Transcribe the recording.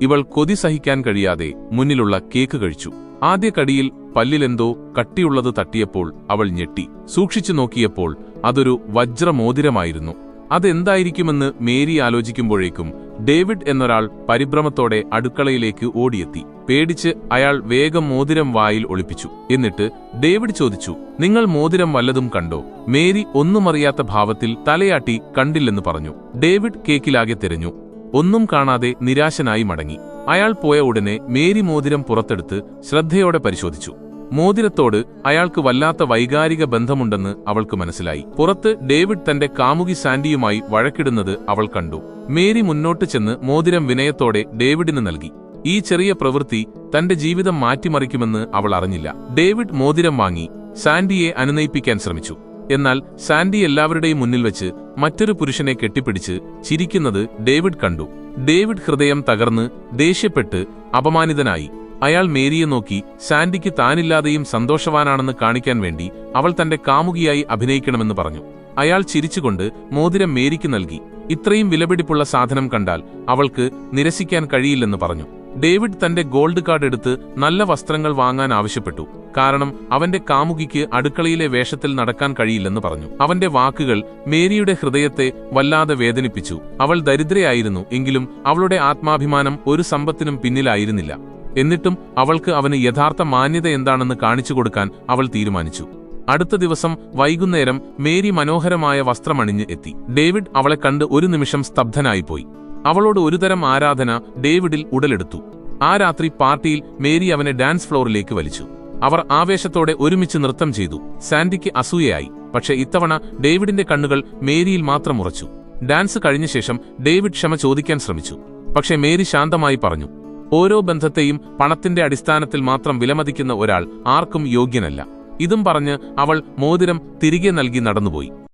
ഇവൾ കൊതി സഹിക്കാൻ കഴിയാതെ മുന്നിലുള്ള കേക്ക് കഴിച്ചു. ആദ്യ കടിയിൽ പല്ലിലെന്തോ കട്ടിയുള്ളത് തട്ടിയപ്പോൾ അവൾ ഞെട്ടി. സൂക്ഷിച്ചു നോക്കിയപ്പോൾ അതൊരു വജ്രമോതിരമായിരുന്നു. അതെന്തായിരിക്കുമെന്ന് മേരി ആലോചിക്കുമ്പോഴേക്കും ഡേവിഡ് എന്നൊരാൾ പരിഭ്രമത്തോടെ അടുക്കളയിലേക്ക് ഓടിയെത്തി. പേടിച്ച് അയാൾ വേഗം മോതിരം വായിൽ ഒളിപ്പിച്ചു. എന്നിട്ട് ഡേവിഡ് ചോദിച്ചു, നിങ്ങൾ മോതിരം വല്ലതും കണ്ടോ? മേരി ഒന്നുമറിയാത്ത ഭാവത്തിൽ തലയാട്ടി കണ്ടില്ലെന്ന് പറഞ്ഞു. ഡേവിഡ് കേക്കിലാകെ തിരഞ്ഞു. ഒന്നും കാണാതെ നിരാശനായി മടങ്ങി. അയാൾ പോയ ഉടനെ മേരി മോതിരം പുറത്തെടുത്ത് ശ്രദ്ധയോടെ പരിശോധിച്ചു. മോതിരത്തോട് അയാൾക്ക് വല്ലാത്ത വൈകാരിക ബന്ധമുണ്ടെന്ന് അവൾക്ക് മനസ്സിലായി. പുറത്ത് ഡേവിഡ് തന്റെ കാമുകി സാൻഡിയുമായി വഴക്കിടുന്നത് അവൾ കണ്ടു. മേരി മുന്നോട്ട് ചെന്ന് മോതിരം വിനയത്തോടെ ഡേവിഡിന് നൽകി. ഈ ചെറിയ പ്രവൃത്തി തന്റെ ജീവിതം മാറ്റിമറിക്കുമെന്ന് അവൾ അറിഞ്ഞില്ല. ഡേവിഡ് മോതിരം വാങ്ങി സാൻഡിയെ അനുനയിപ്പിക്കാൻ ശ്രമിച്ചു. എന്നാൽ സാൻഡി എല്ലാവരുടെയും മുന്നിൽ വെച്ച് മറ്റൊരു പുരുഷനെ കെട്ടിപ്പിടിച്ച് ചിരിക്കുന്നത് ഡേവിഡ് കണ്ടു. ഡേവിഡ് ഹൃദയം തകർന്ന് ദേഷ്യപ്പെട്ട് അപമാനിതനായി. അയാൾ മേരിയെ നോക്കി സാൻഡിക്ക് താനില്ലാതെയും സന്തോഷവാനാണെന്ന് കാണിക്കാൻ വേണ്ടി അവൾ തന്റെ കാമുകിയായി അഭിനയിക്കണമെന്ന് പറഞ്ഞു. അയാൾ ചിരിച്ചുകൊണ്ട് മോതിരം മേരിക്ക് നൽകി. ഇത്രയും വിലപിടിപ്പുള്ള സാധനം കണ്ടാൽ അവൾക്ക് നിരസിക്കാൻ കഴിയില്ലെന്ന് പറഞ്ഞു. ഡേവിഡ് തന്റെ ഗോൾഡ് കാർഡ് എടുത്ത് നല്ല വസ്ത്രങ്ങൾ വാങ്ങാൻ ആവശ്യപ്പെട്ടു. കാരണം അവന്റെ കാമുകിക്ക് അടുക്കളയിലെ വേഷത്തിൽ നടക്കാൻ കഴിയില്ലെന്ന് പറഞ്ഞു. അവന്റെ വാക്കുകൾ മേരിയുടെ ഹൃദയത്തെ വല്ലാതെ വേദനിപ്പിച്ചു. അവൾ ദരിദ്രയായിരുന്നു എങ്കിലും അവളുടെ ആത്മാഭിമാനം ഒരു സമ്പത്തിനും പിന്നിലായിരുന്നില്ല. എന്നിട്ടും അവൾക്ക് അവന് യഥാർത്ഥ മാന്യത എന്താണെന്ന് കാണിച്ചു കൊടുക്കാൻ അവൾ തീരുമാനിച്ചു. അടുത്ത ദിവസം വൈകുന്നേരം മേരി മനോഹരമായ വസ്ത്രമണിഞ്ഞ് എത്തി. ഡേവിഡ് അവളെ കണ്ട് ഒരു നിമിഷം സ്തബ്ധനായിപ്പോയി. അവളോട് ഒരുതരം ആരാധന ഡേവിഡിൽ ഉടലെടുത്തു. ആ രാത്രി പാർട്ടിയിൽ മേരി അവനെ ഡാൻസ് ഫ്ലോറിലേക്ക് വലിച്ചു. അവർ ആവേശത്തോടെ ഒരുമിച്ച് നൃത്തം ചെയ്തു. സാൻഡിക്ക് അസൂയയായി. പക്ഷെ ഇത്തവണ ഡേവിഡിന്റെ കണ്ണുകൾ മേരിയിൽ മാത്രം ഉറച്ചു. ഡാൻസ് കഴിഞ്ഞ ശേഷം ഡേവിഡ് ക്ഷമ ചോദിക്കാൻ ശ്രമിച്ചു. പക്ഷെ മേരി ശാന്തമായി പറഞ്ഞു, ഓരോ ബന്ധത്തെയും പണത്തിന്റെ അടിസ്ഥാനത്തിൽ മാത്രം വിലമതിക്കുന്ന ഒരാൾ ആർക്കും യോഗ്യനല്ല. ഇതും പറഞ്ഞ് അവൾ മോതിരം തിരികെ നൽകി നടന്നുപോയി.